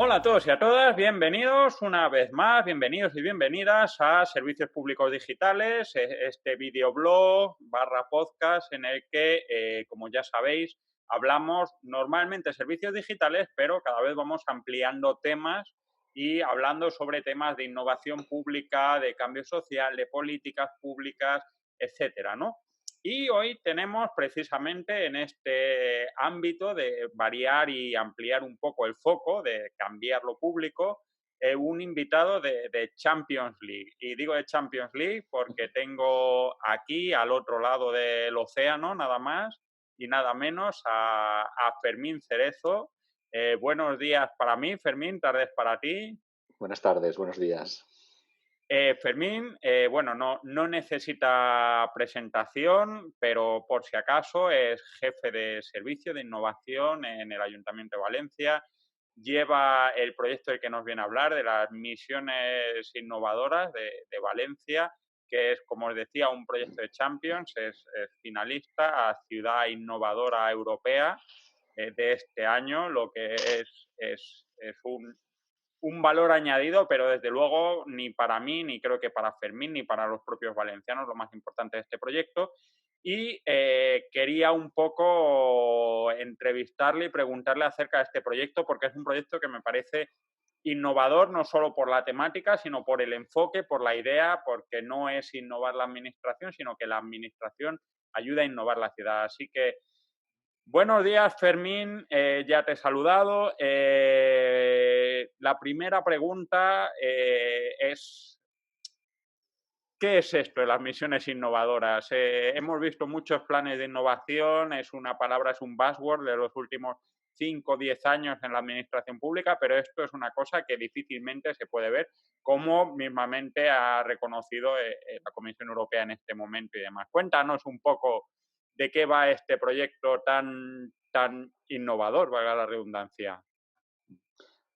Hola a todos y a todas, bienvenidos una vez más, bienvenidos y bienvenidas a Servicios Públicos Digitales, este videoblog barra podcast en el que, como ya sabéis, hablamos normalmente de servicios digitales, pero cada vez vamos ampliando temas y hablando sobre temas de innovación pública, de cambio social, de políticas públicas, etcétera, ¿no? Y hoy tenemos precisamente en este ámbito de variar y ampliar un poco el foco, de cambiar lo público, un invitado de Champions League. Y digo de Champions League porque tengo aquí al otro lado del océano, nada más y nada menos, a Fermín Cerezo. Buenos días para mí, Fermín, tardes para ti. Buenas tardes, buenos días. Fermín, bueno, no necesita presentación, pero por si acaso es jefe de servicio de innovación en el Ayuntamiento de Valencia. Lleva el proyecto del que nos viene a hablar, de las misiones innovadoras de Valencia, que es, como os decía, un proyecto de Champions, es finalista a Ciudad Innovadora Europea de este año, lo que es un valor añadido, pero desde luego ni para mí, ni creo que para Fermín, ni para los propios valencianos, lo más importante de este proyecto. Y quería un poco entrevistarle y preguntarle acerca de este proyecto, porque es un proyecto que me parece innovador, no solo por la temática, sino por el enfoque, por la idea, porque no es innovar la administración, sino que la administración ayuda a innovar la ciudad. Así que buenos días, Fermín. Ya te he saludado. La primera pregunta es, ¿qué es esto de las misiones innovadoras? Hemos visto muchos planes de innovación, es una palabra, es un buzzword de los últimos 5 o 10 años en la administración pública, pero esto es una cosa que difícilmente se puede ver, como mismamente ha reconocido la Comisión Europea en este momento y demás. Cuéntanos un poco de qué va este proyecto tan innovador, valga la redundancia.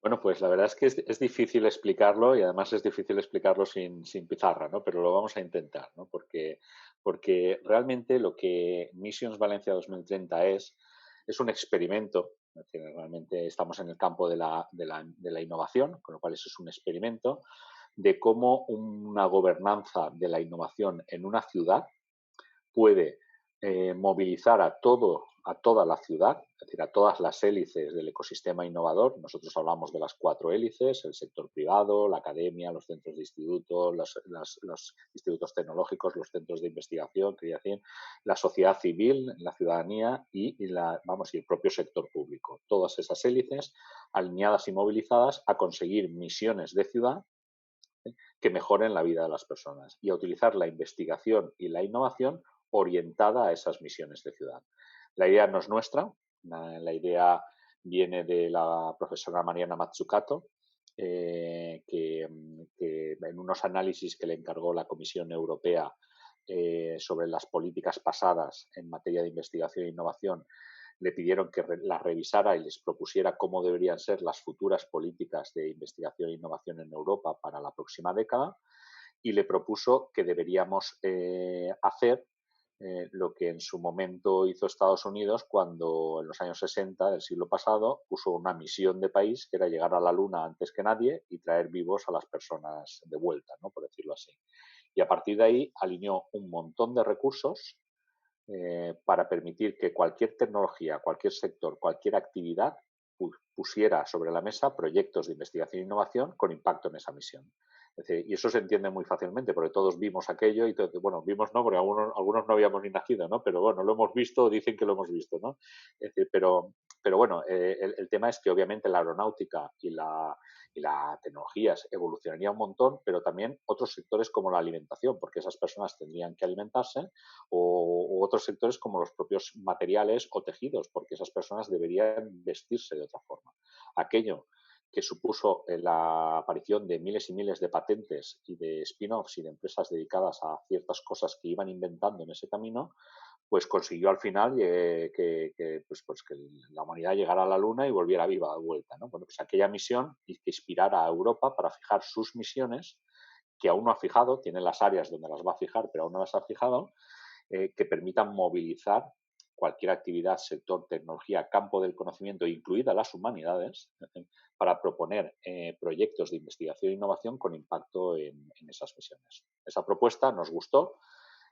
Bueno, pues la verdad es que es difícil explicarlo y además es difícil explicarlo sin pizarra, ¿no? Pero lo vamos a intentar, ¿no? Porque realmente lo que Missions Valencia 2030 es un experimento. Es decir, realmente estamos en el campo de la innovación, con lo cual eso es un experimento de cómo una gobernanza de la innovación en una ciudad puede movilizar a toda la ciudad, es decir, a todas las hélices del ecosistema innovador. Nosotros hablamos de las 4 hélices: el sector privado, la academia, los centros de instituto, los institutos tecnológicos, los centros de investigación, creación, la sociedad civil, la ciudadanía y el propio sector público. Todas esas hélices alineadas y movilizadas a conseguir misiones de ciudad que mejoren la vida de las personas y a utilizar la investigación y la innovación orientada a esas misiones de ciudad. La idea no es nuestra, la idea viene de la profesora Mariana Mazzucato, que en unos análisis que le encargó la Comisión Europea sobre las políticas pasadas en materia de investigación e innovación, le pidieron que las revisara y les propusiera cómo deberían ser las futuras políticas de investigación e innovación en Europa para la próxima década, y le propuso que deberíamos hacer lo que en su momento hizo Estados Unidos cuando en los años 60 del siglo pasado puso una misión de país, que era llegar a la Luna antes que nadie y traer vivos a las personas de vuelta, ¿no? Por decirlo así. Y a partir de ahí alineó un montón de recursos para permitir que cualquier tecnología, cualquier sector, cualquier actividad pusiera sobre la mesa proyectos de investigación e innovación con impacto en esa misión. Es decir, y eso se entiende muy fácilmente porque todos vimos aquello y bueno, vimos no, porque algunos no habíamos ni nacido, ¿no? Pero bueno, lo hemos visto, dicen que lo hemos visto, ¿no? Es decir, pero bueno, el tema es que obviamente la aeronáutica y la tecnología evolucionaría un montón, pero también otros sectores como la alimentación, porque esas personas tendrían que alimentarse, o otros sectores como los propios materiales o tejidos, porque esas personas deberían vestirse de otra forma. Aquello que supuso la aparición de miles y miles de patentes y de spin-offs y de empresas dedicadas a ciertas cosas que iban inventando en ese camino, pues consiguió al final que la humanidad llegara a la Luna y volviera viva de vuelta, ¿no? Bueno, pues aquella misión que inspirara a Europa para fijar sus misiones, que aún no ha fijado, tiene las áreas donde las va a fijar, pero aún no las ha fijado, que permitan movilizar cualquier actividad, sector, tecnología, campo del conocimiento, incluidas las humanidades, para proponer proyectos de investigación e innovación con impacto en esas misiones. Esa propuesta nos gustó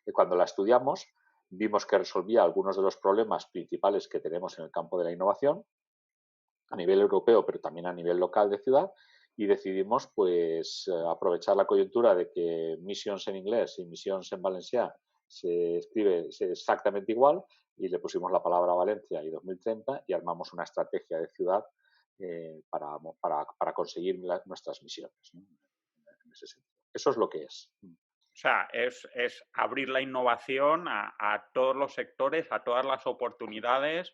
y cuando la estudiamos vimos que resolvía algunos de los problemas principales que tenemos en el campo de la innovación a nivel europeo, pero también a nivel local de ciudad, y decidimos pues aprovechar la coyuntura de que Missions en inglés y Missions en valencià se escribe exactamente igual y le pusimos la palabra Valencia y 2030 y armamos una estrategia de ciudad para conseguir nuestras misiones, ¿no? En ese sentido. Eso es lo que es. O sea, es abrir la innovación a todos los sectores, a todas las oportunidades,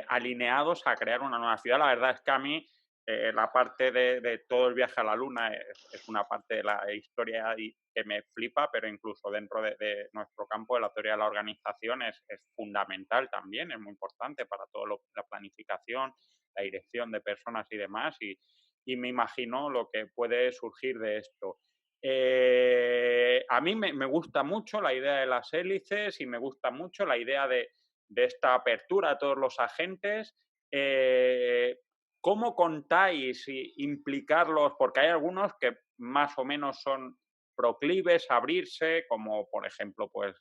alineados a crear una nueva ciudad. La verdad es que a mí la parte de todo el viaje a la Luna es una parte de la historia que me flipa, pero incluso dentro de nuestro campo de la teoría de la organización es fundamental también, es muy importante para toda la planificación, la dirección de personas y demás, y me imagino lo que puede surgir de esto. A mí me gusta mucho la idea de las hélices y me gusta mucho la idea de esta apertura a todos los agentes. ¿Cómo contáis implicarlos? Porque hay algunos que más o menos son proclives a abrirse, como por ejemplo pues,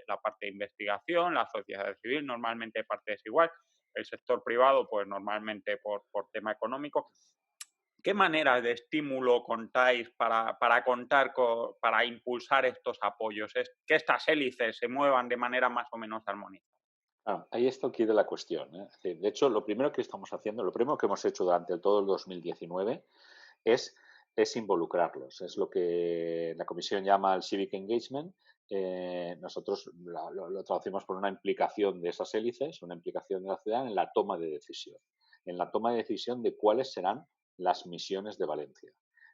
la parte de investigación, la sociedad civil, normalmente parte es igual, el sector privado pues normalmente por tema económico. ¿Qué maneras de estímulo contáis para impulsar estos apoyos? Que estas hélices se muevan de manera más o menos armoniosa. Ahí está aquí de la cuestión, ¿eh? Es decir, de hecho, lo primero que estamos haciendo, lo primero que hemos hecho durante todo el 2019 es, es involucrarlos. Es lo que la comisión llama el civic engagement. Nosotros lo traducimos por una implicación de esas hélices, una implicación de la ciudad en la toma de decisión. En la toma de decisión de cuáles serán las misiones de Valencia.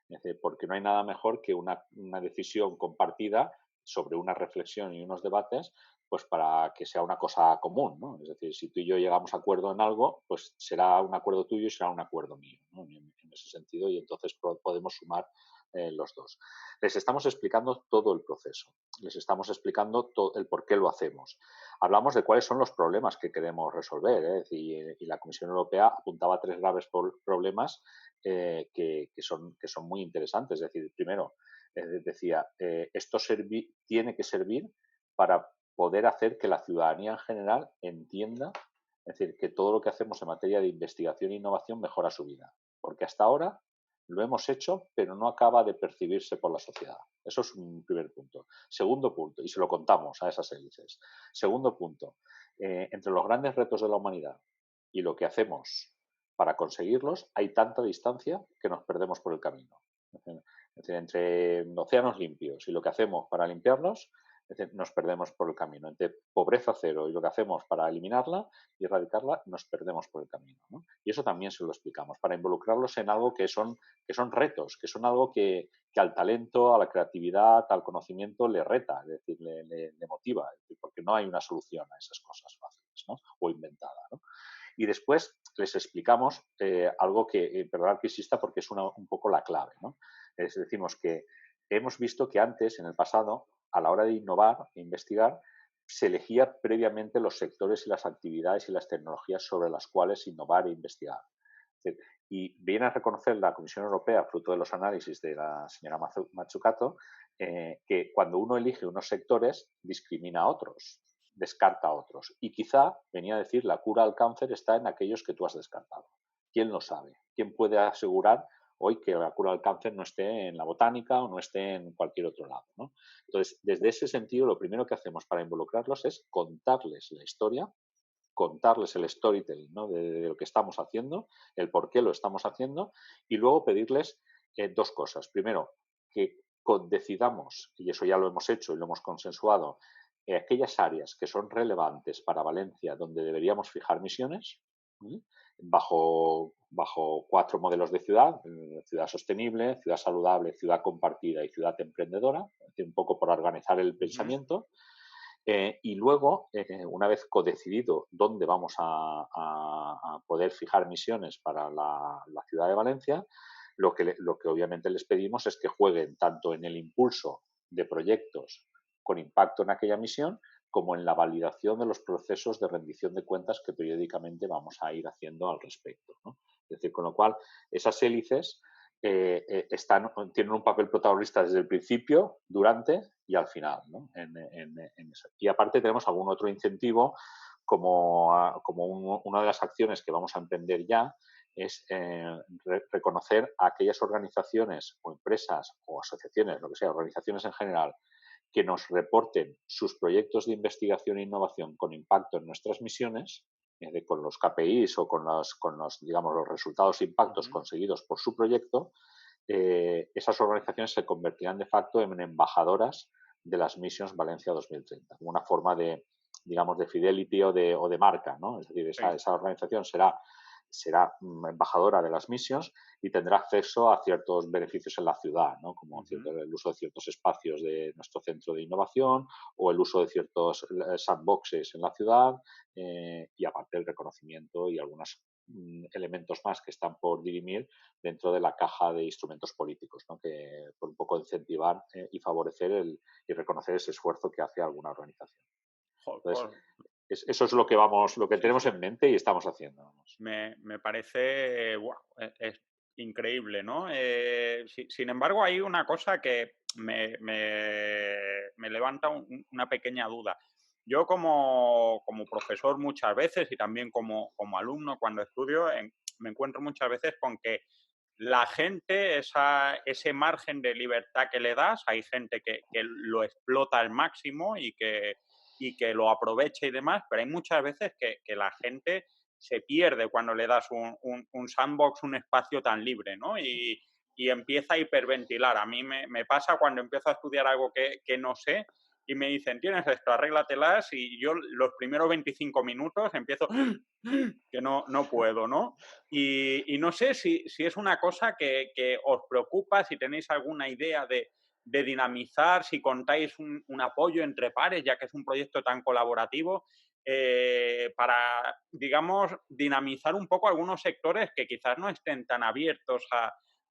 Es decir, porque no hay nada mejor que una decisión compartida sobre una reflexión y unos debates, pues para que sea una cosa común, ¿no? Es decir, si tú y yo llegamos a acuerdo en algo, pues será un acuerdo tuyo y será un acuerdo mío, ¿no? En ese sentido, y entonces podemos sumar los dos. Les estamos explicando todo el proceso, les estamos explicando el por qué lo hacemos. Hablamos de cuáles son los problemas que queremos resolver, ¿eh? Y la Comisión Europea apuntaba 3 graves problemas que son muy interesantes. Es decir, primero, decía, esto tiene que servir para poder hacer que la ciudadanía en general entienda, es decir, que todo lo que hacemos en materia de investigación e innovación mejora su vida. Porque hasta ahora lo hemos hecho, pero no acaba de percibirse por la sociedad. Eso es un primer punto. Segundo punto, y se lo contamos a esas hélices. Segundo punto, entre los grandes retos de la humanidad y lo que hacemos para conseguirlos, hay tanta distancia que nos perdemos por el camino. Es decir, entre océanos limpios y lo que hacemos para limpiarlos, es decir, nos perdemos por el camino. Entre pobreza cero y lo que hacemos para eliminarla y erradicarla, nos perdemos por el camino, ¿no? Y eso también se lo explicamos, para involucrarlos en algo que son retos, que son algo que al talento, a la creatividad, al conocimiento le reta, es decir, le motiva, es decir, porque no hay una solución a esas cosas fáciles, ¿no? O inventada, ¿no? Y después les explicamos algo que, perdonad que insista, porque es un poco la clave, ¿no? Decimos que hemos visto que antes, en el pasado, a la hora de innovar e investigar, se elegía previamente los sectores y las actividades y las tecnologías sobre las cuales innovar e investigar. Y viene a reconocer la Comisión Europea, fruto de los análisis de la señora Mazzucato, que cuando uno elige unos sectores, discrimina a otros, descarta a otros. Y quizá, venía a decir, la cura al cáncer está en aquellos que tú has descartado. ¿Quién lo sabe? ¿Quién puede asegurar hoy que la cura del cáncer no esté en la botánica o no esté en cualquier otro lado, ¿no? Entonces, desde ese sentido, lo primero que hacemos para involucrarlos es contarles la historia, contarles el storytelling, ¿no? de lo que estamos haciendo, el por qué lo estamos haciendo, y luego pedirles dos cosas. Primero, que decidamos, y eso ya lo hemos hecho y lo hemos consensuado, aquellas áreas que son relevantes para Valencia donde deberíamos fijar misiones, ¿sí? bajo 4 modelos de ciudad: ciudad sostenible, ciudad saludable, ciudad compartida y ciudad emprendedora, es decir, un poco por organizar el pensamiento. Y luego, una vez codecidido dónde vamos a poder fijar misiones para la ciudad de Valencia, lo que obviamente les pedimos es que jueguen tanto en el impulso de proyectos con impacto en aquella misión, como en la validación de los procesos de rendición de cuentas que periódicamente vamos a ir haciendo al respecto, ¿no? Es decir, con lo cual, esas hélices tienen un papel protagonista desde el principio, durante y al final, ¿no? En eso. Y aparte tenemos algún otro incentivo, como una de las acciones que vamos a emprender ya, es reconocer a aquellas organizaciones o empresas o asociaciones, lo que sea, organizaciones en general, que nos reporten sus proyectos de investigación e innovación con impacto en nuestras misiones, con los KPIs o digamos, los resultados e impactos conseguidos por su proyecto. Esas organizaciones se convertirán de facto en embajadoras de las Missions Valencia 2030, como una forma de, digamos, de fidelity o de marca, ¿no? Es decir, esa organización será embajadora de las missions y tendrá acceso a ciertos beneficios en la ciudad, ¿no? Como el uso de ciertos espacios de nuestro centro de innovación o el uso de ciertos sandboxes en la ciudad, y aparte el reconocimiento y algunos elementos más que están por dirimir dentro de la caja de instrumentos políticos, ¿no? Que por un poco incentivar y favorecer y reconocer ese esfuerzo que hace alguna organización. Entonces, eso es lo que tenemos en mente y estamos haciendo. Vamos. Me parece es increíble, ¿no? Sin embargo, hay una cosa que me levanta una pequeña duda. Yo como profesor muchas veces y también como alumno cuando estudio, me encuentro muchas veces con que la gente, ese margen de libertad que le das, hay gente que lo explota al máximo y que lo aprovecha y demás, pero hay muchas veces que la gente se pierde cuando le das un sandbox, un espacio tan libre, ¿no? Y empieza a hiperventilar. A mí me pasa cuando empiezo a estudiar algo que no sé y me dicen, tienes esto, arréglatelas, y yo los primeros 25 minutos empiezo que no puedo, ¿no? Y no sé si es una cosa que os preocupa, si tenéis alguna idea de dinamizar, si contáis un apoyo entre pares, ya que es un proyecto tan colaborativo, para, digamos, dinamizar un poco algunos sectores que quizás no estén tan abiertos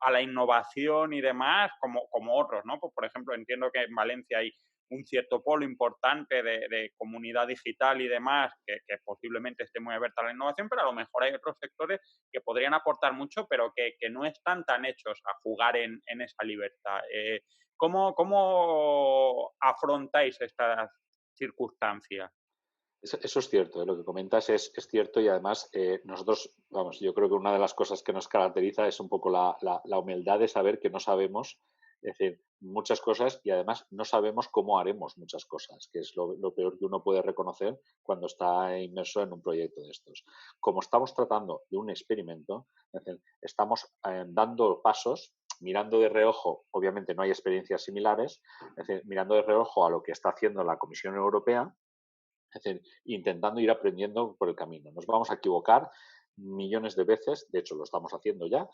a la innovación y demás como otros, ¿no? Pues, por ejemplo, entiendo que en Valencia hay un cierto polo importante de comunidad digital y demás que posiblemente esté muy abierta a la innovación, pero a lo mejor hay otros sectores que podrían aportar mucho, pero que no están tan hechos a jugar en esa libertad. ¿Cómo afrontáis estas circunstancias? Eso es cierto, lo que comentas es cierto y además nosotros, vamos, yo creo que una de las cosas que nos caracteriza es un poco la humildad de saber que no sabemos, es decir, muchas cosas y además no sabemos cómo haremos muchas cosas, que es lo peor que uno puede reconocer cuando está inmerso en un proyecto de estos. Como estamos tratando de un experimento, es decir, estamos dando pasos, mirando de reojo, obviamente no hay experiencias similares, es decir, mirando de reojo a lo que está haciendo la Comisión Europea. Es decir, intentando ir aprendiendo por el camino. Nos vamos a equivocar millones de veces, de hecho lo estamos haciendo ya,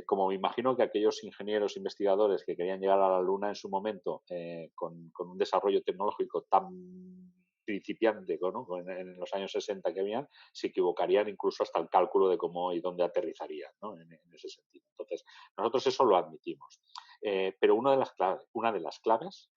como me imagino que aquellos ingenieros investigadores que querían llegar a la Luna en su momento con un desarrollo tecnológico tan principiante, ¿no? En los años 60 que habían, se equivocarían incluso hasta el cálculo de cómo y dónde aterrizarían, ¿no? En ese sentido. Entonces, nosotros eso lo admitimos. Pero una de las claves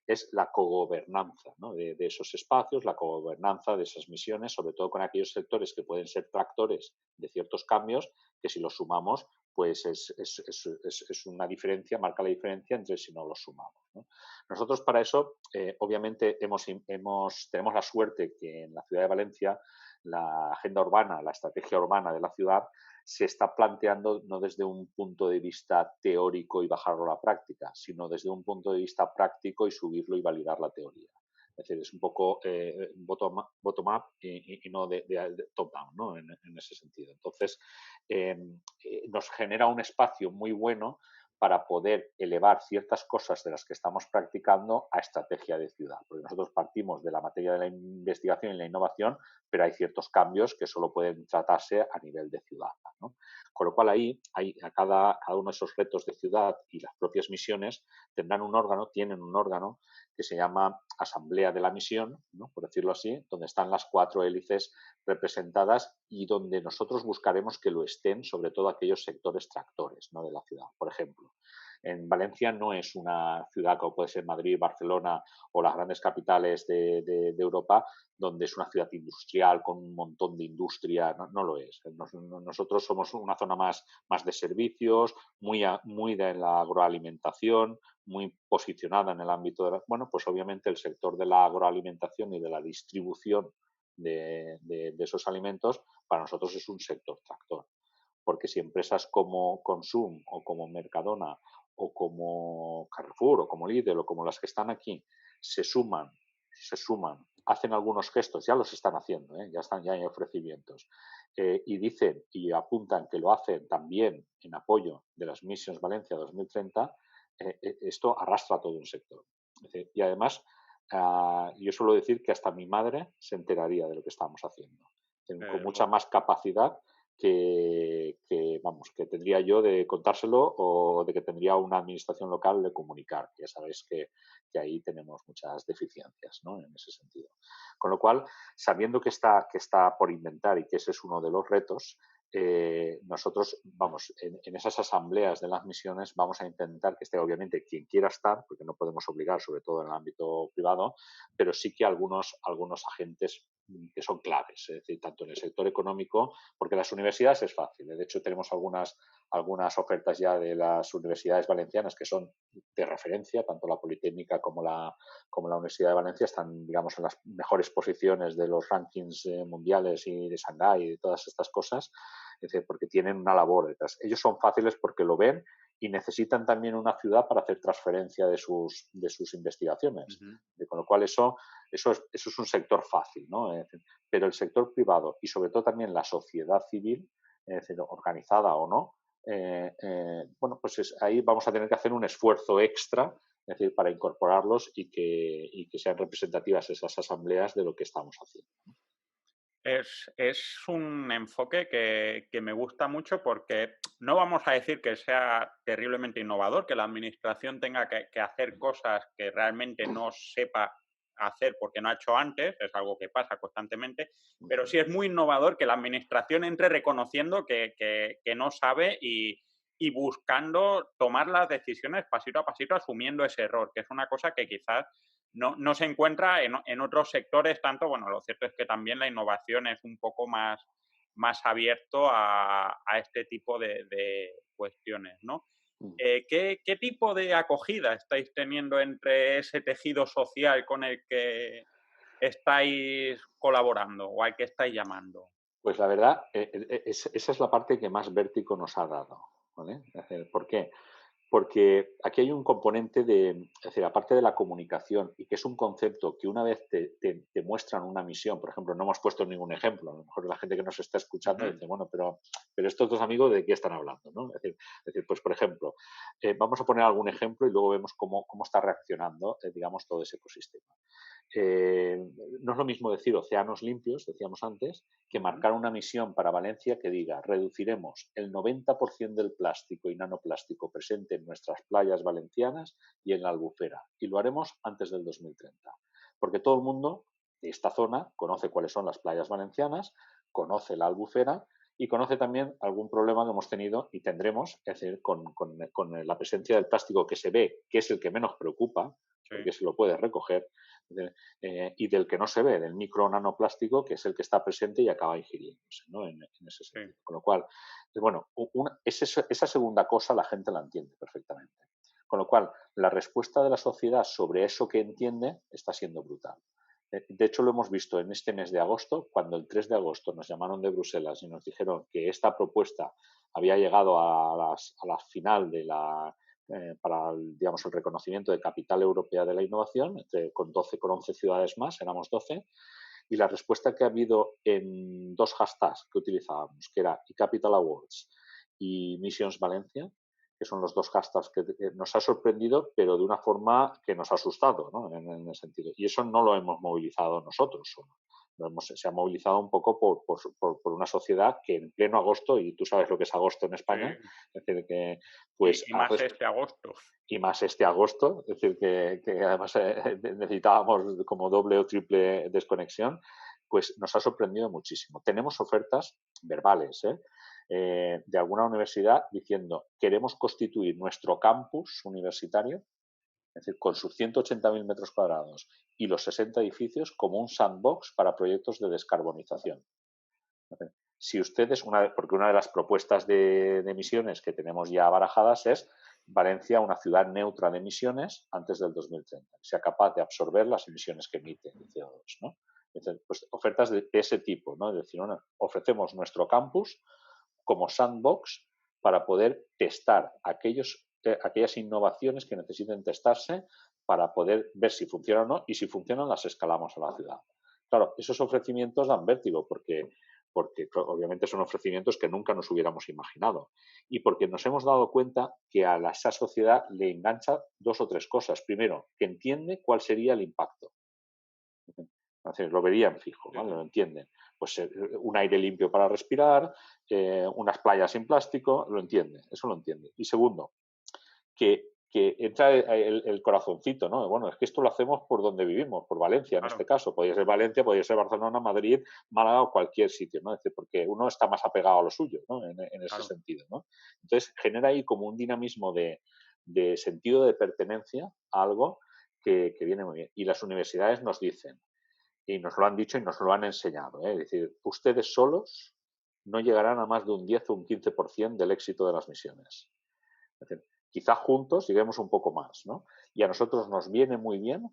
es la cogobernanza, ¿no? de esos espacios, la cogobernanza de esas misiones, sobre todo con aquellos sectores que pueden ser tractores de ciertos cambios, que si los sumamos, pues es una diferencia, marca la diferencia entre si no los sumamos, ¿no? Nosotros para eso, obviamente, tenemos la suerte que en la ciudad de Valencia la agenda urbana, la estrategia urbana de la ciudad se está planteando no desde un punto de vista teórico y bajarlo a la práctica, sino desde un punto de vista práctico y subirlo y validar la teoría. Es decir, es un poco bottom-up y no de top-down, ¿no? En ese sentido. Entonces, nos genera un espacio muy bueno para poder elevar ciertas cosas de las que estamos practicando a estrategia de ciudad. Porque nosotros partimos de la materia de la investigación y la innovación, pero hay ciertos cambios que solo pueden tratarse a nivel de ciudad, ¿no? Con lo cual ahí a cada uno de esos retos de ciudad y las propias misiones tienen un órgano que se llama Asamblea de la Misión, ¿no? Por decirlo así, donde están las 4 hélices representadas y donde nosotros buscaremos que lo estén, sobre todo aquellos sectores tractores, ¿no? De la ciudad. Por ejemplo, futuro. En Valencia no es una ciudad como puede ser Madrid, Barcelona o las grandes capitales de Europa, donde es una ciudad industrial con un montón de industria, no lo es. Nosotros somos una zona más de servicios, muy de la agroalimentación, muy posicionada en el ámbito de bueno, pues obviamente el sector de la agroalimentación y de la distribución de esos alimentos para nosotros es un sector tractor. Porque si empresas como Consum o como Mercadona o como Carrefour o como Lidl o como las que están aquí se suman, hacen algunos gestos, ya los están haciendo, ya hay ofrecimientos, y dicen y apuntan que lo hacen también en apoyo de las Missions Valencia 2030, esto arrastra a todo un sector. Y además, yo suelo decir que hasta mi madre se enteraría de lo que estamos haciendo, con mucha más capacidad que tendría yo de contárselo o de que tendría una administración local de comunicar. Ya sabéis que ahí tenemos muchas deficiencias, ¿no? En ese sentido. Con lo cual, sabiendo que está por inventar y que ese es uno de los retos, nosotros vamos en esas asambleas de las misiones vamos a intentar que esté obviamente quien quiera estar, porque no podemos obligar, sobre todo en el ámbito privado, pero sí que algunos agentes que son claves, es decir, tanto en el sector económico, porque las universidades es fácil. De hecho, tenemos algunas ofertas ya de las universidades valencianas que son de referencia, tanto la Politécnica como la Universidad de Valencia están, digamos, en las mejores posiciones de los rankings mundiales y de Shanghái y de todas estas cosas, es decir, porque tienen una labor detrás. Ellos son fáciles porque lo ven y necesitan también una ciudad para hacer transferencia de sus investigaciones. Uh-huh. Con lo cual eso es un sector fácil, ¿no? Pero el sector privado y sobre todo también la sociedad civil, es decir, organizada o no, bueno, pues ahí vamos a tener que hacer un esfuerzo extra, es decir, para incorporarlos y que sean representativas esas asambleas de lo que estamos haciendo. Es un enfoque que me gusta mucho porque no vamos a decir que sea terriblemente innovador, que la administración tenga que hacer cosas que realmente no sepa hacer porque no ha hecho antes, es algo que pasa constantemente, pero sí es muy innovador que la administración entre reconociendo que no sabe y buscando tomar las decisiones pasito a pasito, asumiendo ese error, que es una cosa que quizás no se encuentra en otros sectores tanto. Bueno, lo cierto es que también la innovación es un poco más abierto a este tipo de cuestiones, ¿no? ¿Qué tipo de acogida estáis teniendo entre ese tejido social con el que estáis colaborando o al que estáis llamando? Pues la verdad, esa es la parte que más vértigo nos ha dado, ¿vale? ¿Por qué? Porque aquí hay un componente es decir, aparte de la comunicación, y que es un concepto que una vez te muestran una misión, por ejemplo, no hemos puesto ningún ejemplo, a lo mejor la gente que nos está escuchando Uh-huh. dice, bueno, pero estos dos amigos, ¿de qué están hablando? ¿No? Es decir, pues por ejemplo, vamos a poner algún ejemplo y luego vemos cómo está reaccionando, digamos, todo ese ecosistema. No es lo mismo decir océanos limpios, decíamos antes, que marcar una misión para Valencia que diga reduciremos el 90% del plástico y nanoplástico presente en nuestras playas valencianas y en la Albufera. Y lo haremos antes del 2030. Porque todo el mundo de esta zona conoce cuáles son las playas valencianas, conoce la Albufera y conoce también algún problema que hemos tenido y tendremos, es decir, con la presencia del plástico que se ve, que es el que menos preocupa, Sí. porque se lo puede recoger, y del que no se ve, del micro nanoplástico, que es el que está presente y acaba ingiriéndose, ¿no? En ese sentido. Sí. Con lo cual, bueno, esa segunda cosa la gente la entiende perfectamente. Con lo cual, la respuesta de la sociedad sobre eso que entiende está siendo brutal. De hecho, lo hemos visto en este mes de agosto, cuando el 3 de agosto nos llamaron de Bruselas y nos dijeron que esta propuesta había llegado a la final de para digamos, el reconocimiento de capital europea de la innovación, con 11 ciudades más, éramos 12, y la respuesta que ha habido en dos hashtags que utilizábamos, que era eCapital Awards y Missions Valencia, que son los dos hashtags que nos ha sorprendido, pero de una forma que nos ha asustado, ¿no? En el sentido. Y eso no lo hemos movilizado nosotros solo. Se ha movilizado un poco por una sociedad que en pleno agosto, y tú sabes lo que es agosto en España, Sí. es decir, que pues Y más este agosto. y más este agosto, es decir, que además necesitábamos como doble o triple desconexión, pues nos ha sorprendido muchísimo. Tenemos ofertas verbales, de alguna universidad diciendo queremos constituir nuestro campus universitario, es decir, con sus 180.000 metros cuadrados y los 60 edificios como un sandbox para proyectos de descarbonización. Si ustedes, porque una de las propuestas de emisiones que tenemos ya barajadas es Valencia una ciudad neutra de emisiones antes del 2030, que sea capaz de absorber las emisiones que emite el CO2, ¿no? Entonces, pues, ofertas de ese tipo, ¿no? Es decir, bueno, ofrecemos nuestro campus como sandbox para poder testar aquellas innovaciones que necesiten testarse para poder ver si funcionan o no, y si funcionan las escalamos a la ciudad. Claro, esos ofrecimientos dan vértigo porque obviamente son ofrecimientos que nunca nos hubiéramos imaginado y porque nos hemos dado cuenta que a esa sociedad le engancha dos o tres cosas. Primero, que entiende cuál sería el impacto. Entonces, lo verían fijo, ¿vale? Lo entienden. Pues un aire limpio para respirar, unas playas sin plástico, lo entiende, eso lo entiende. Y segundo, que entra el corazoncito, ¿no? Bueno, es que esto lo hacemos por donde vivimos, por Valencia en este caso. Podría ser Valencia, podría ser Barcelona, Madrid, Málaga o cualquier sitio, ¿no? Es decir, porque uno está más apegado a lo suyo, ¿no? En ese sentido, ¿no? Entonces, genera ahí como un dinamismo de sentido de pertenencia a algo que viene muy bien. Y las universidades nos dicen, y nos lo han dicho y nos lo han enseñado, ¿eh? Es decir, ustedes solos no llegarán a más de un 10 o un 15% del éxito de las misiones. Es decir, quizá juntos lleguemos un poco más, ¿no? Y a nosotros nos viene muy bien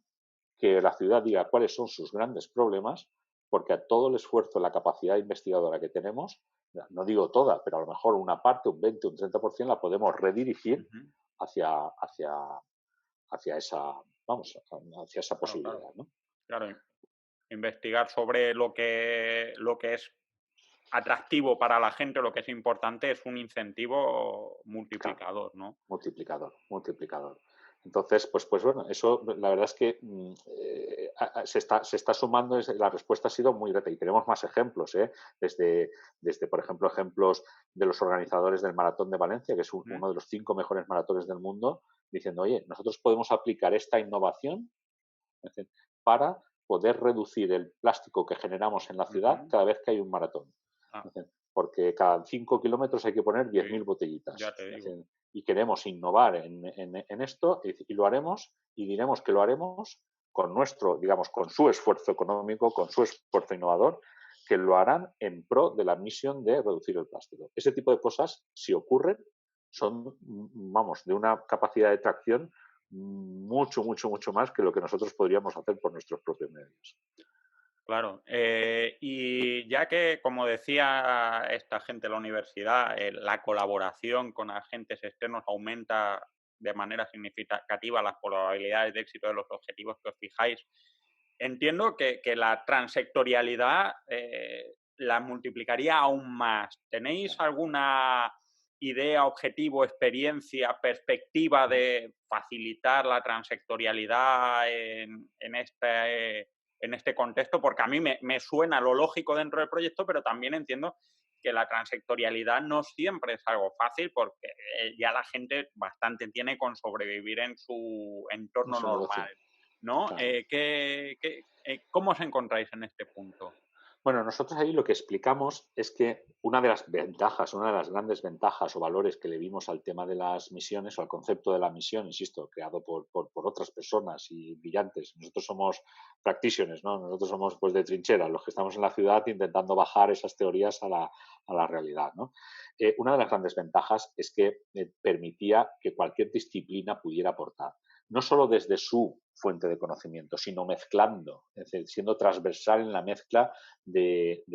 que la ciudad diga cuáles son sus grandes problemas, porque a todo el esfuerzo, la capacidad investigadora que tenemos, no digo toda, pero a lo mejor una parte, un 20, un 30%, la podemos redirigir hacia, hacia, hacia esa, vamos, hacia esa posibilidad, ¿no? Claro, investigar sobre lo que es atractivo para la gente, lo que es importante, es un incentivo multiplicador, ¿no? Multiplicador. Entonces, pues bueno, eso la verdad es que se está sumando, la respuesta ha sido muy grata y tenemos más ejemplos, desde, por ejemplo, ejemplos de los organizadores del Maratón de Valencia, que es uno de los 5 mejores maratones del mundo, diciendo, oye, nosotros podemos aplicar esta innovación para poder reducir el plástico que generamos en la ciudad cada vez que hay un maratón. Porque cada 5 kilómetros hay que poner 10.000 botellitas. Ya te digo. Y queremos innovar en esto y lo haremos y diremos que lo haremos con nuestro, digamos, con su esfuerzo económico, con su esfuerzo innovador, que lo harán en pro de la misión de reducir el plástico. Ese tipo de cosas, si ocurren, son, vamos, de una capacidad de tracción mucho, mucho, mucho más que lo que nosotros podríamos hacer por nuestros propios medios. Claro, y ya que, como decía esta gente de la universidad, la colaboración con agentes externos aumenta de manera significativa las probabilidades de éxito de los objetivos que os fijáis, entiendo que la transectorialidad la multiplicaría aún más. ¿Tenéis alguna idea, objetivo, experiencia, perspectiva de facilitar la transectorialidad en este contexto? Porque a mí me suena lo lógico dentro del proyecto, pero también entiendo que la transectorialidad no siempre es algo fácil porque ya la gente bastante tiene con sobrevivir en su entorno normal, ¿no? Claro. ¿Cómo os encontráis en este punto? Bueno, nosotros ahí lo que explicamos es que una de las ventajas, una de las grandes ventajas o valores que le vimos al tema de las misiones o al concepto de la misión, insisto, creado por otras personas y brillantes. Nosotros somos practitioners, ¿no? Nosotros somos pues de trinchera, los que estamos en la ciudad intentando bajar esas teorías a la realidad, ¿no? Una de las grandes ventajas es que permitía que cualquier disciplina pudiera aportar, no solo desde su fuente de conocimiento, sino mezclando, es decir, siendo transversal en la mezcla de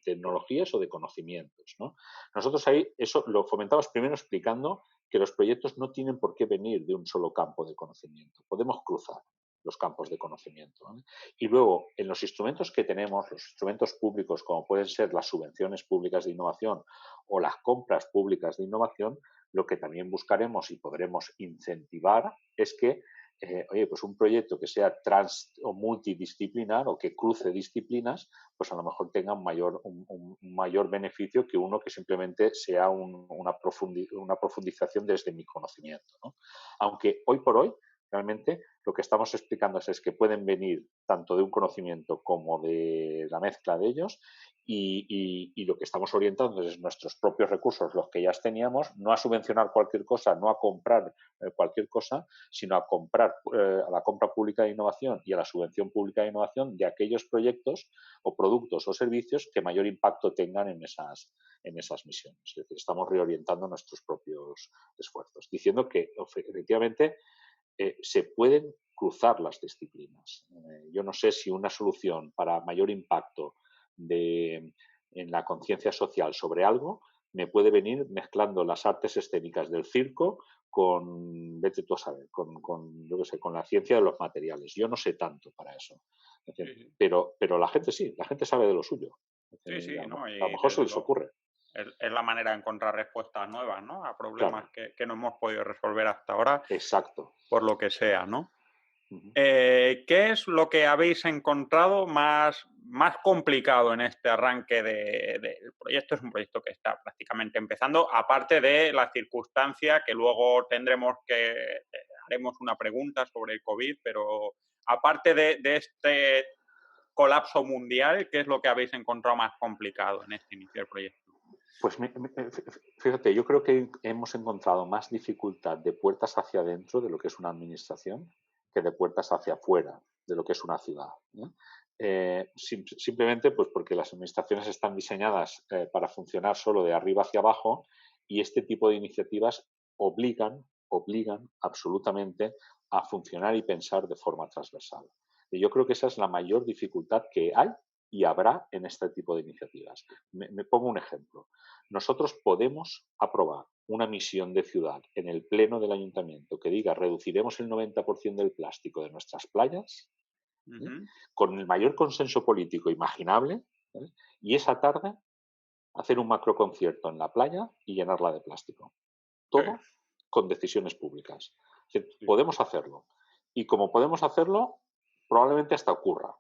tecnologías o de conocimientos, ¿no? Nosotros ahí eso lo fomentamos primero explicando que los proyectos no tienen por qué venir de un solo campo de conocimiento. Podemos cruzar los campos de conocimiento, ¿no? Y luego, en los instrumentos que tenemos, los instrumentos públicos, como pueden ser las subvenciones públicas de innovación o las compras públicas de innovación, lo que también buscaremos y podremos incentivar es que oye, pues un proyecto que sea trans o multidisciplinar o que cruce disciplinas, pues a lo mejor tenga un mayor beneficio que uno que simplemente sea una profundización desde mi conocimiento, ¿no? Aunque hoy por hoy Realmente lo que estamos explicando es que pueden venir tanto de un conocimiento como de la mezcla de ellos y lo que estamos orientando es nuestros propios recursos, los que ya teníamos, no a subvencionar cualquier cosa, no a comprar cualquier cosa, sino a comprar a la compra pública de innovación y a la subvención pública de innovación de aquellos proyectos o productos o servicios que mayor impacto tengan en esas misiones. Es decir, estamos reorientando nuestros propios esfuerzos, diciendo que efectivamente se pueden cruzar las disciplinas. Yo no sé si una solución para mayor impacto en la conciencia social sobre algo me puede venir mezclando las artes escénicas del circo vete tú a saber, yo qué sé, con la ciencia de los materiales. Yo no sé tanto para eso. Es decir, Sí, pero la gente sí, la gente sabe de lo suyo. Es sí, decir, sí, ¿no? a lo Y mejor se desde les luego ocurre. es la manera de encontrar respuestas nuevas, ¿no? A problemas Claro, que no hemos podido resolver hasta ahora, exacto. por lo que sea, ¿no? Ujú. ¿Qué es lo que habéis encontrado más complicado en este arranque del proyecto? Es un proyecto que está prácticamente empezando, aparte de la circunstancia que luego haremos una pregunta sobre el COVID, pero aparte de este colapso mundial, ¿qué es lo que habéis encontrado más complicado en este inicio del proyecto? Pues fíjate, yo creo que hemos encontrado más dificultad de puertas hacia adentro de lo que es una administración que de puertas hacia afuera de lo que es una ciudad, ¿no? Simplemente pues porque las administraciones están diseñadas para funcionar solo de arriba hacia abajo y este tipo de iniciativas obligan absolutamente a funcionar y pensar de forma transversal. Y yo creo que esa es la mayor dificultad que hay y habrá en este tipo de iniciativas. Me pongo un ejemplo. Nosotros podemos aprobar una misión de ciudad en el pleno del ayuntamiento que diga reduciremos el 90% del plástico de nuestras playas, ¿eh? Ujú. Con el mayor consenso político imaginable, ¿eh? Y esa tarde hacer un macroconcierto en la playa y llenarla de plástico. Sí, Todo con decisiones públicas. Es decir, sí. podemos hacerlo. Y como podemos hacerlo, probablemente hasta ocurra.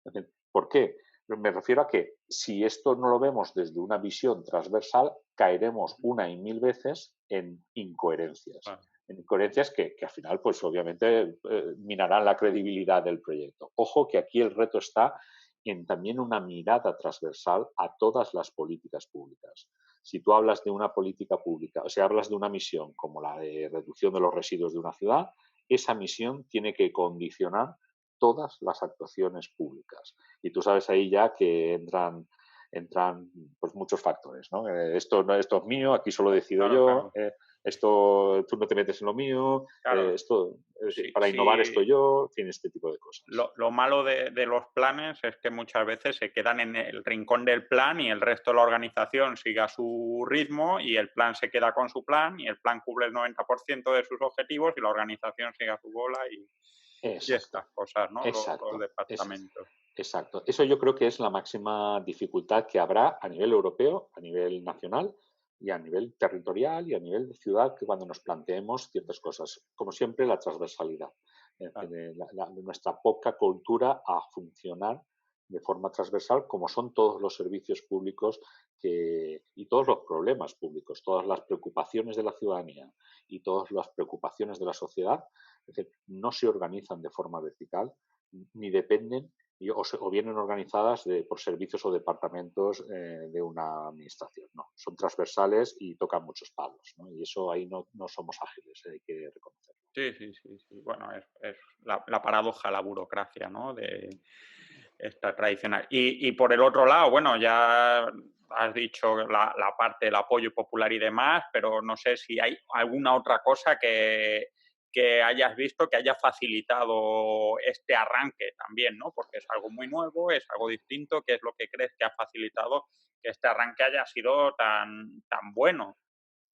Es decir, ¿por qué? Me refiero a que si esto no lo vemos desde una visión transversal, caeremos Ujú. una y mil veces en incoherencias. Claro. En incoherencias que al final, pues obviamente, minarán la credibilidad del proyecto. Ojo que aquí el reto está en también una mirada transversal a todas las políticas públicas. Si tú hablas de una política pública, o sea, hablas de una misión como la de reducción de los residuos de una ciudad, esa misión tiene que condicionar todas las actuaciones públicas. Y tú sabes ahí ya que entran pues muchos factores, ¿no? Esto es mío, aquí solo decido Claro, yo, claro. esto tú no te metes en lo mío, Claro, es decir, sí, para innovar sí. estoy yo, en fin, este tipo de cosas. Lo malo de los planes es que muchas veces se quedan en el rincón del plan y el resto de la organización sigue a su ritmo y el plan se queda con su plan y el plan cubre el 90% de sus objetivos y la organización sigue a su bola y Exacto, estas cosas, ¿no? Los exacto, departamentos. exacto. Eso yo creo que es la máxima dificultad que habrá a nivel europeo, a nivel nacional y a nivel territorial y a nivel de ciudad que cuando nos planteemos ciertas cosas. Como siempre, la transversalidad. Claro. Nuestra poca cultura a funcionar de forma transversal, como son todos los servicios públicos y todos los problemas públicos, todas las preocupaciones de la ciudadanía y todas las preocupaciones de la sociedad, es decir, no se organizan de forma vertical ni dependen o vienen organizadas por servicios o departamentos de una administración. No, son transversales y tocan muchos palos, ¿no? Y eso ahí no somos ágiles, hay que reconocerlo. Sí, sí, sí, sí. Bueno, es la paradoja, la burocracia, ¿no? De esta tradicional. Y por el otro lado, bueno, ya has dicho la parte del apoyo popular y demás, pero no sé si hay alguna otra cosa que hayas visto que haya facilitado este arranque también, ¿no? Porque es algo muy nuevo, es algo distinto. ¿Qué es lo que crees que ha facilitado que este arranque haya sido tan bueno,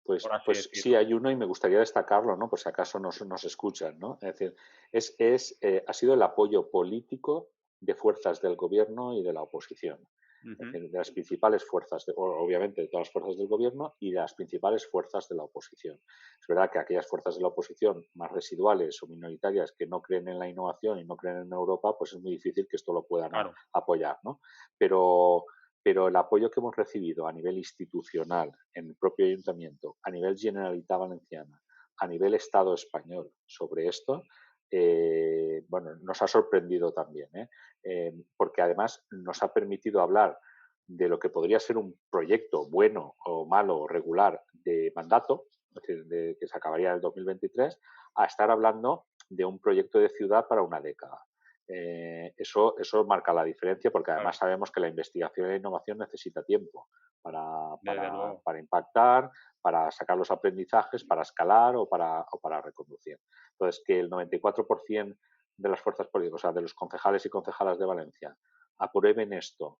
por así Pues sí decirlo? hay uno y me gustaría destacarlo, ¿no? Por si acaso nos escuchan, ¿no? Es decir, ha sido el apoyo político de fuerzas del gobierno y de la oposición. Es Ujú. decir, de las principales fuerzas, obviamente de todas las fuerzas del gobierno y de las principales fuerzas de la oposición. Es verdad que aquellas fuerzas de la oposición más residuales o minoritarias que no creen en la innovación y no creen en Europa, pues es muy difícil que esto lo puedan Claro. apoyar, ¿no? Pero, pero el apoyo que hemos recibido a nivel institucional, en el propio ayuntamiento, a nivel Generalitat Valenciana, a nivel Estado español sobre esto, bueno, nos ha sorprendido también, porque además nos ha permitido hablar de lo que podría ser un proyecto bueno o malo o regular de mandato, es decir, que se acabaría en el 2023, a estar hablando de un proyecto de ciudad para una década. Eso marca la diferencia porque además Claro, sabemos que la investigación y la innovación necesita tiempo para, desde luego. para impactar, para sacar los aprendizajes, para escalar o para reconducir. Entonces, que el 94% de las fuerzas políticas, o sea, de los concejales y concejalas de Valencia, aprueben esto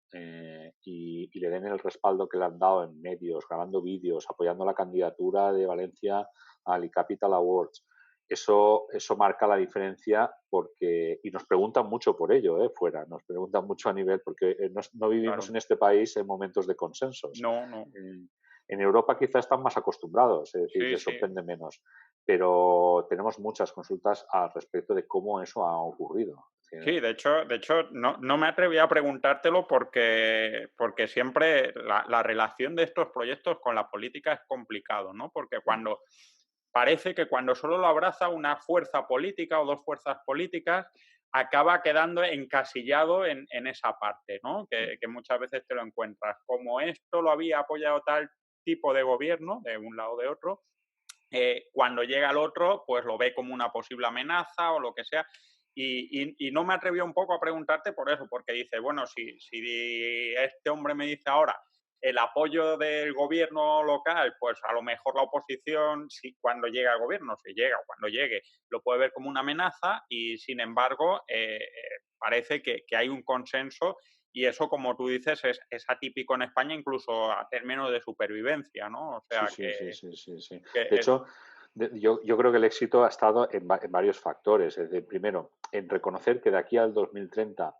y le den el respaldo que le han dado en medios, grabando vídeos, apoyando la candidatura de Valencia al eCapital Awards. Eso marca la diferencia porque, y nos preguntan mucho por ello, fuera, nos preguntan mucho a nivel, porque no vivimos Claro. en este país en momentos de consensos. No, no. En Europa quizás están más acostumbrados, es decir, Sí, les sí. sorprende menos, pero tenemos muchas consultas al respecto de cómo eso ha ocurrido. Sí, de hecho no me atreví a preguntártelo porque siempre la relación de estos proyectos con la política es complicado, ¿no? Porque parece que cuando solo lo abraza una fuerza política o dos fuerzas políticas, acaba quedando encasillado en esa parte, ¿no? Que muchas veces te lo encuentras. Como esto lo había apoyado tal tipo de gobierno, de un lado o de otro, cuando llega el otro, pues lo ve como una posible amenaza o lo que sea. Y no me atreví un poco a preguntarte por eso, porque dice, bueno, si este hombre me dice ahora el apoyo del gobierno local, pues a lo mejor la oposición, si cuando llega al gobierno, si llega o cuando llegue, lo puede ver como una amenaza y sin embargo parece que hay un consenso y eso, como tú dices, es atípico en España incluso a términos de supervivencia, ¿no? O Sí, sea sí, sí, sí, sí, sí. que De es hecho, yo creo que el éxito ha estado en varios factores. Es decir, primero, en reconocer que de aquí al 2030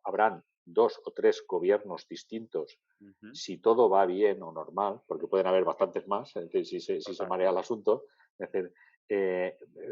habrán 2 o 3 gobiernos distintos ujú, si todo va bien o normal, porque pueden haber bastantes más, es decir, si se total. marea el asunto. Es decir,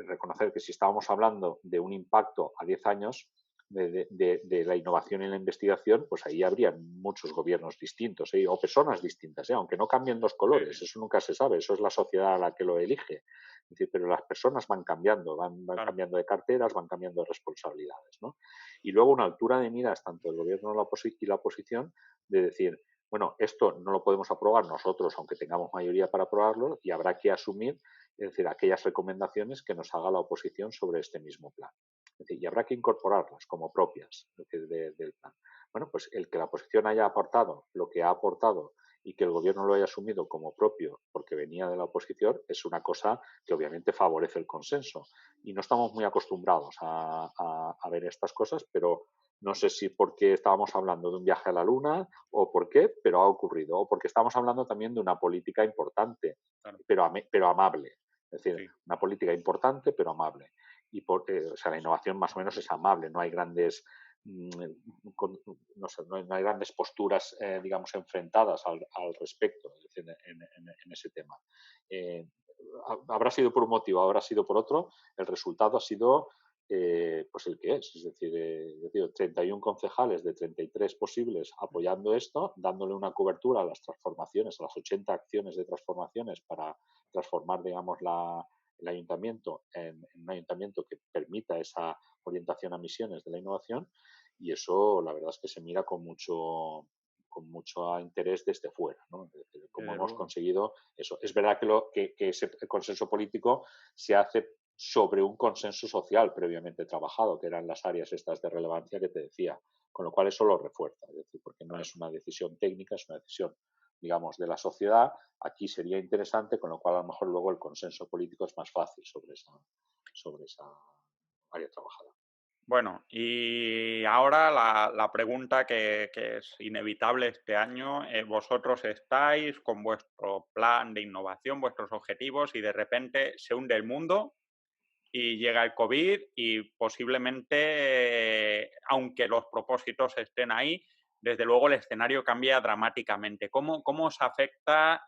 reconocer que si estábamos hablando de un impacto a 10 años de la innovación y la investigación, pues ahí habría muchos gobiernos distintos o personas distintas, aunque no cambien los Sí, colores, sí, eso nunca se sabe, eso es la sociedad a la que lo elige. Es decir, pero las personas van cambiando, van claro. cambiando de carteras, van cambiando de responsabilidades, ¿no? Y luego una altura de miras tanto el gobierno y la oposición de decir, bueno, esto no lo podemos aprobar nosotros, aunque tengamos mayoría para aprobarlo, y habrá que asumir, es decir, aquellas recomendaciones que nos haga la oposición sobre este mismo plan. Es decir, y habrá que incorporarlas como propias, es decir, del plan. Bueno, pues el que la oposición haya aportado lo que ha aportado y que el gobierno lo haya asumido como propio porque venía de la oposición es una cosa que obviamente favorece el consenso. Y no estamos muy acostumbrados a ver estas cosas, pero no sé si porque estábamos hablando de un viaje a la Luna o por qué, pero ha ocurrido. O porque estamos hablando también de una política importante, Claro, pero amable. Es decir, sí, una política importante, pero amable. Y o sea, la innovación más o menos es amable, no hay grandes no, sé, no hay grandes posturas, digamos, enfrentadas al respecto, es decir, en ese tema. Eh, habrá sido por un motivo, habrá sido por otro, el resultado ha sido pues el que es decir, 31 concejales de 33 posibles apoyando esto, dándole una cobertura a las transformaciones, a las 80 acciones de transformaciones para transformar, digamos, el ayuntamiento en un ayuntamiento que permita esa orientación a misiones de la innovación y eso la verdad es que se mira con mucho interés desde fuera, ¿no? Es decir, cómo desde hemos luego. conseguido eso. Es verdad que ese consenso político se hace sobre un consenso social previamente trabajado, que eran las áreas estas de relevancia que te decía, con lo cual eso lo refuerza, es decir, porque no Claro. es una decisión técnica, es una decisión, digamos, de la sociedad. Aquí sería interesante, con lo cual a lo mejor luego el consenso político es más fácil sobre esa área trabajada. Bueno, y ahora la pregunta que es inevitable este año, vosotros estáis con vuestro plan de innovación, vuestros objetivos, y de repente se hunde el mundo y llega el COVID y posiblemente, aunque los propósitos estén ahí, desde luego el escenario cambia dramáticamente. ¿Cómo os afecta?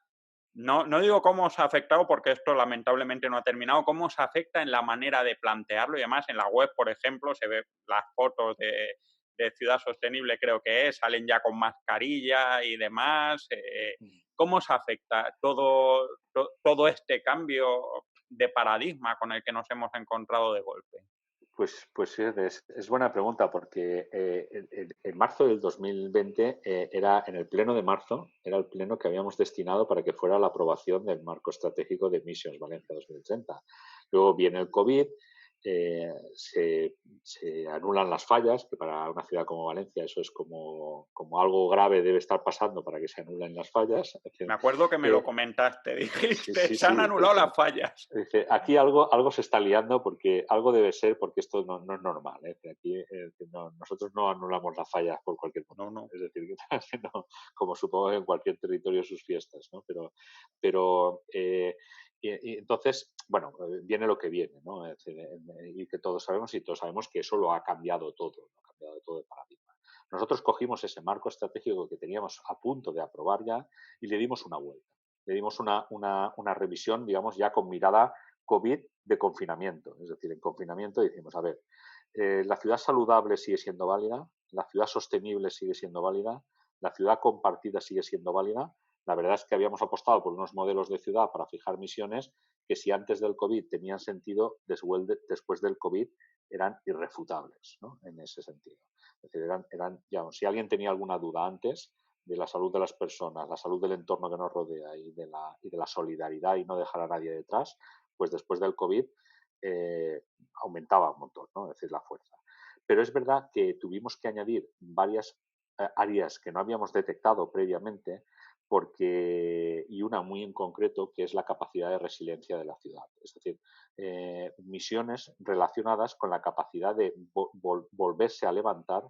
No digo cómo os ha afectado, porque esto lamentablemente no ha terminado, cómo os afecta en la manera de plantearlo y demás. En la web, por ejemplo, se ve las fotos de Ciudad Sostenible, creo que es, salen ya con mascarilla y demás. ¿Cómo os afecta todo este cambio de paradigma con el que nos hemos encontrado de golpe? Pues fíjate, es buena pregunta porque en marzo del 2020 era en el pleno de marzo, era el pleno que habíamos destinado para que fuera la aprobación del marco estratégico de Emisiones Valencia 2030. Luego viene el COVID, se anulan las fallas, que para una ciudad como Valencia eso es como algo grave debe estar pasando para que se anulen las fallas. Es decir, Me acuerdo que me lo comentaste, sí, dijiste, sí, se han sí. anulado las fallas. Dice, aquí algo se está liando porque algo debe ser porque esto no es normal. ¿Eh? Que aquí nosotros no anulamos las fallas por cualquier No, motivo. no. Es decir, que no, como supongo que en cualquier territorio sus fiestas. ¿No? Pero entonces, bueno, viene lo que viene. ¿No? Es decir, y que todos sabemos que eso lo ha cambiado todo. ¿No? Ha cambiado todo el paradigma. Nosotros cogimos ese marco estratégico que teníamos a punto de aprobar ya y le dimos una vuelta. Le dimos una revisión, digamos, ya con mirada COVID de confinamiento. Es decir, en confinamiento decimos, a ver, la ciudad saludable sigue siendo válida, la ciudad sostenible sigue siendo válida, la ciudad compartida sigue siendo válida. La verdad es que habíamos apostado por unos modelos de ciudad para fijar misiones que si antes del COVID tenían sentido, después del COVID eran irrefutables, ¿no? En ese sentido. Es decir, digamos, si alguien tenía alguna duda antes, de la salud de las personas, la salud del entorno que nos rodea y de la solidaridad y no dejar a nadie detrás, pues después del COVID aumentaba un montón, ¿no? Es decir, la fuerza. Pero es verdad que tuvimos que añadir varias áreas que no habíamos detectado previamente y una muy en concreto que es la capacidad de resiliencia de la ciudad. Es decir, misiones relacionadas con la capacidad de volverse a levantar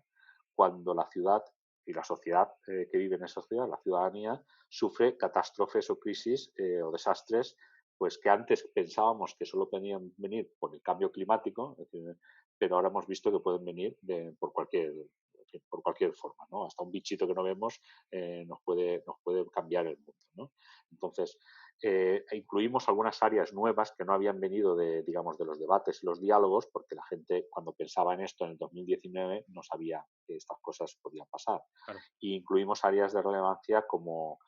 cuando la ciudad y la sociedad que vive en esa ciudad, la ciudadanía, sufre catástrofes o crisis o desastres pues que antes pensábamos que solo podían venir por el cambio climático, es decir, pero ahora hemos visto que pueden venir por cualquier forma, ¿no? Hasta un bichito que no vemos nos puede cambiar el mundo, ¿no? Entonces, incluimos algunas áreas nuevas que no habían venido digamos, de los debates y los diálogos, porque la gente cuando pensaba en esto en el 2019 no sabía que estas cosas podían pasar. Claro. Y incluimos áreas de relevancia como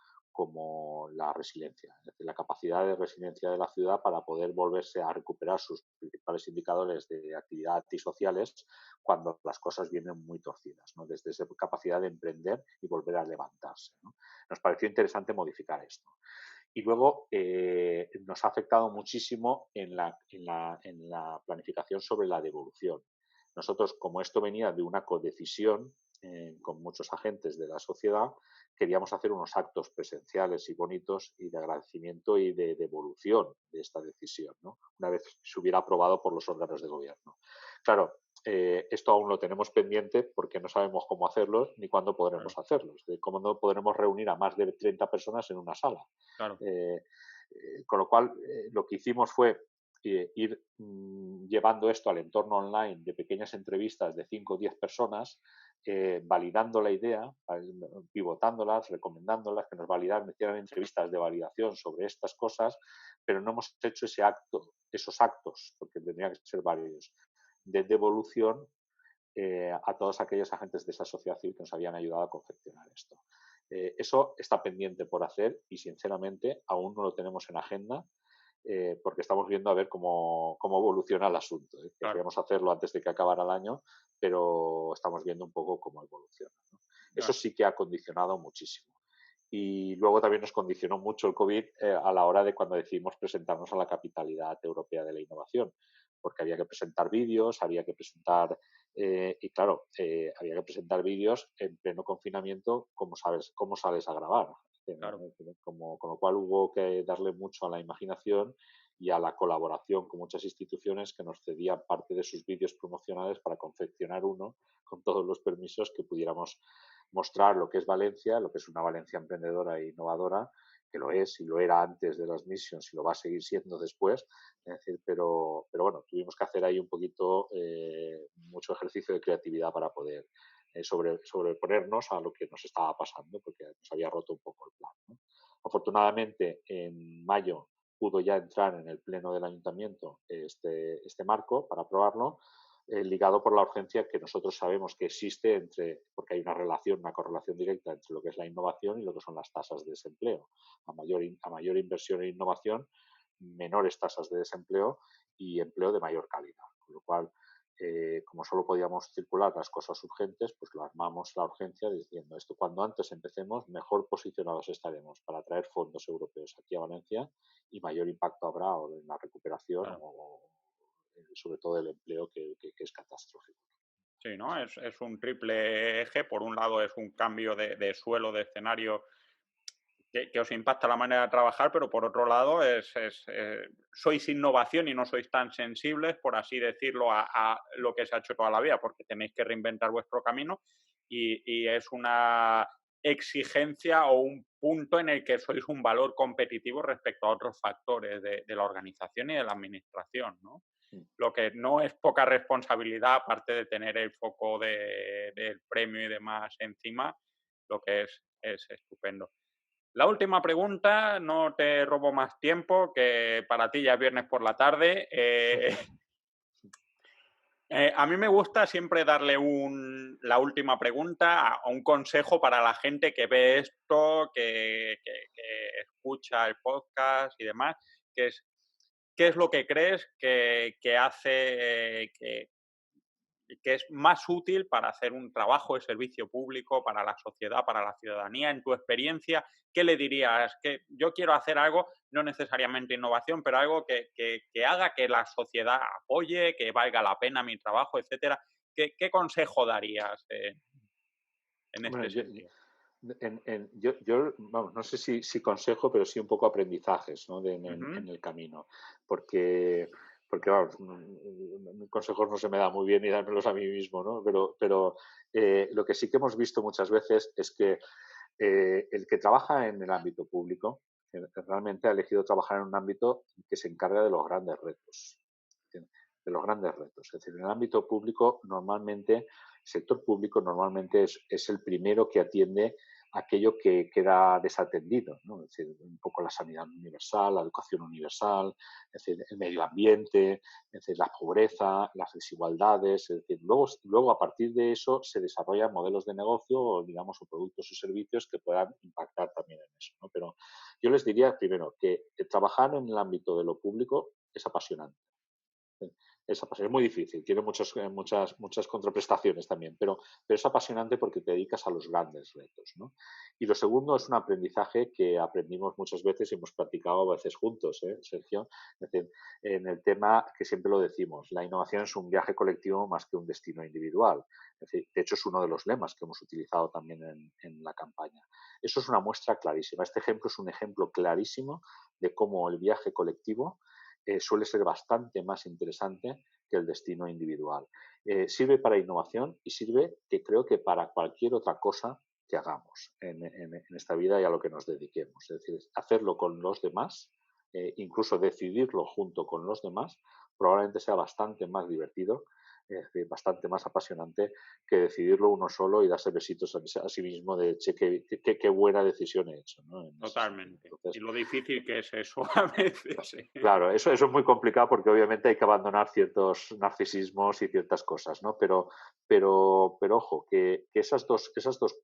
la resiliencia, es decir, la capacidad de resiliencia de la ciudad para poder volverse a recuperar sus principales indicadores de actividad antisociales cuando las cosas vienen muy torcidas, ¿no? Desde esa capacidad de emprender y volver a levantarse, ¿no? Nos pareció interesante modificar esto. Y luego nos ha afectado muchísimo en la planificación sobre la devolución. Nosotros, como esto venía de una codecisión con muchos agentes de la sociedad, queríamos hacer unos actos presenciales y bonitos y de agradecimiento y de devolución de esta decisión, ¿no? Una vez se hubiera aprobado por los órganos de gobierno. Claro, esto aún lo tenemos pendiente porque no sabemos cómo hacerlo ni cuándo podremos Claro, hacerlo. Cómo no podremos reunir a más de 30 personas en una sala. claro. Con lo cual, lo que hicimos fue ir llevando esto al entorno online de pequeñas entrevistas de 5 o 10 personas, validando la idea, pivotándolas, recomendándolas, que nos validaran, hicieran entrevistas de validación sobre estas cosas, pero no hemos hecho esos actos, porque tendrían que ser varios, de devolución a todos aquellos agentes de esa sociedad civil que nos habían ayudado a confeccionar esto. Eso está pendiente por hacer y, sinceramente, aún no lo tenemos en agenda porque estamos viendo a ver cómo evoluciona el asunto. Claro, Queríamos hacerlo antes de que acabara el año, pero estamos viendo un poco cómo evoluciona, ¿no? Eso claro. sí que ha condicionado muchísimo. Y luego también nos condicionó mucho el COVID a la hora de cuando decidimos presentarnos a la capitalidad europea de la innovación, porque había que presentar vídeos, había que presentar, y claro, había que presentar vídeos en pleno confinamiento, cómo sales a grabar. Claro. Con lo cual hubo que darle mucho a la imaginación y a la colaboración con muchas instituciones que nos cedían parte de sus vídeos promocionales para confeccionar uno con todos los permisos que pudiéramos mostrar lo que es Valencia, lo que es una Valencia emprendedora e innovadora, que lo es y lo era antes de las Missions y lo va a seguir siendo después. Es decir, pero bueno, tuvimos que hacer ahí un poquito mucho ejercicio de creatividad para poder sobreponernos a lo que nos estaba pasando, porque nos había roto un poco el plan, ¿no? Afortunadamente, en mayo pudo ya entrar en el pleno del ayuntamiento este marco para aprobarlo, ligado por la urgencia que nosotros sabemos que existe porque hay una correlación directa entre lo que es la innovación y lo que son las tasas de desempleo. A mayor inversión en innovación, menores tasas de desempleo y empleo de mayor calidad. Con lo cual, como solo podíamos circular las cosas urgentes, pues lo armamos la urgencia diciendo esto, cuando antes empecemos, mejor posicionados estaremos para traer fondos europeos aquí a Valencia y mayor impacto habrá o en la recuperación Claro. o sobre todo el empleo que es catastrófico. Sí, ¿no? Es un triple eje. Por un lado es un cambio de suelo, de escenario que os impacta la manera de trabajar, pero por otro lado sois innovación y no sois tan sensibles, por así decirlo, a lo que se ha hecho toda la vida, porque tenéis que reinventar vuestro camino y es una exigencia o un punto en el que sois un valor competitivo respecto a otros factores de la organización y de la administración, ¿no? Mm. Lo que no es poca responsabilidad, aparte de tener el foco del premio y demás encima, lo que es estupendo. La última pregunta, no te robo más tiempo, que para ti ya es viernes por la tarde. A mí me gusta siempre darle la última pregunta a un consejo para la gente que ve esto, que escucha el podcast y demás, que es, ¿qué es lo que crees que hace que es más útil para hacer un trabajo de servicio público para la sociedad, para la ciudadanía? En tu experiencia, ¿qué le dirías? Que yo quiero hacer algo, no necesariamente innovación, pero algo que haga que la sociedad apoye, que valga la pena mi trabajo, etcétera. ¿Qué consejo darías en Bueno, este sentido? vamos, no sé si consejo, pero sí un poco aprendizajes, ¿no? Ujú. En el camino. Porque, porque vamos, consejos no se me da muy bien y dármelos a mí mismo, ¿no? Pero lo que sí que hemos visto muchas veces es que el que trabaja en el ámbito público realmente ha elegido trabajar en un ámbito que se encarga de los grandes retos. De los grandes retos. Es decir, en el ámbito público, normalmente, el sector público normalmente es el primero que atiende aquello que queda desatendido, ¿no? Es decir, un poco la sanidad universal, la educación universal, es decir, el medio ambiente, es decir, la pobreza, las desigualdades, es decir, luego a partir de eso se desarrollan modelos de negocio o, digamos, o productos y servicios que puedan impactar también en eso, ¿no? Pero yo les diría primero que trabajar en el ámbito de lo público es apasionante. Es muy difícil, tiene muchas contraprestaciones también, pero es apasionante porque te dedicas a los grandes retos, ¿no? Y lo segundo es un aprendizaje que aprendimos muchas veces y hemos practicado a veces juntos, Sergio. Es decir, en el tema que siempre lo decimos, la innovación es un viaje colectivo más que un destino individual. Es decir, de hecho, es uno de los lemas que hemos utilizado también en la campaña. Eso es una muestra clarísima. Este ejemplo es un ejemplo clarísimo de cómo el viaje colectivo suele ser bastante más interesante que el destino individual. Sirve para innovación y sirve, que creo que para cualquier otra cosa que hagamos en esta vida y a lo que nos dediquemos. Es decir, hacerlo con los demás, incluso decidirlo junto con los demás, probablemente sea bastante más divertido, bastante más apasionante que decidirlo uno solo y darse besitos a sí mismo de che, qué buena decisión he hecho, ¿no? En ese sentido. Totalmente. Y Entonces, lo difícil que es eso a veces. Sí. claro, eso es muy complicado porque obviamente hay que abandonar ciertos narcisismos y ciertas cosas, ¿no? Pero ojo, que esas dos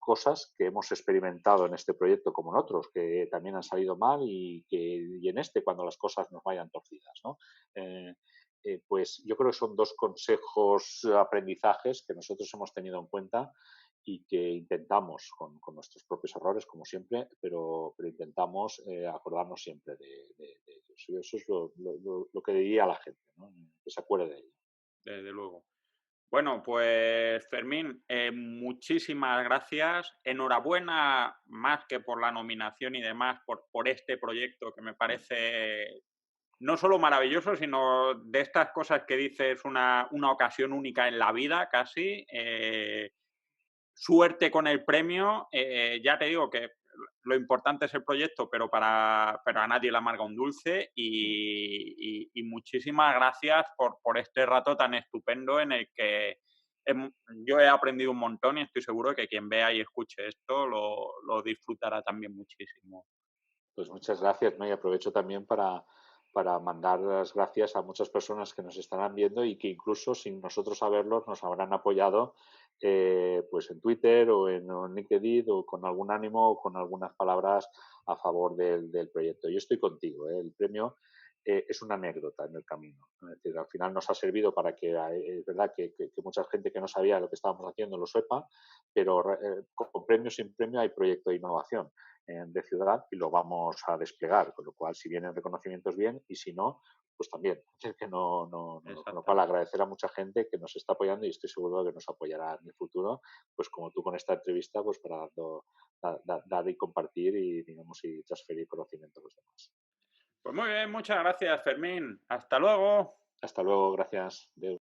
cosas que hemos experimentado en este proyecto como en otros, que también han salido mal y en este cuando las cosas nos vayan torcidas, ¿no? Pues yo creo que son dos consejos, aprendizajes que nosotros hemos tenido en cuenta y que intentamos con nuestros propios errores, como siempre, pero intentamos acordarnos siempre de ellos. Y eso es lo que diría a la gente, ¿no? Que se acuerde de ello. Desde luego. Bueno, pues Fermín, muchísimas gracias. Enhorabuena más que por la nominación y demás, por este proyecto que me parece no solo maravilloso, sino de estas cosas que dices una ocasión única en la vida casi. Suerte con el premio. Ya te digo que lo importante es el proyecto, pero a nadie le amarga un dulce y muchísimas gracias por este rato tan estupendo en el que yo he aprendido un montón y estoy seguro de que quien vea y escuche esto lo disfrutará también muchísimo. Pues muchas gracias, ¿no? Y aprovecho también para mandar las gracias a muchas personas que nos estarán viendo y que incluso sin nosotros saberlo nos habrán apoyado pues en Twitter o en LinkedIn o con algún ánimo o con algunas palabras a favor del proyecto. Yo estoy contigo, ¿eh? El premio es una anécdota en el camino. Es decir, al final nos ha servido para que, es verdad que mucha gente que no sabía lo que estábamos haciendo lo sepa, pero con premio o sin premio hay proyecto de innovación de ciudad y lo vamos a desplegar, con lo cual si vienen reconocimientos bien y si no, pues también. Es decir, que con lo cual Exactamente. agradecer a mucha gente que nos está apoyando y estoy seguro de que nos apoyará en el futuro, pues como tú con esta entrevista, pues para dar y compartir y, digamos, y transferir conocimiento a los demás. Pues muy bien, muchas gracias, Fermín. Hasta luego. Hasta luego, gracias. Adeu.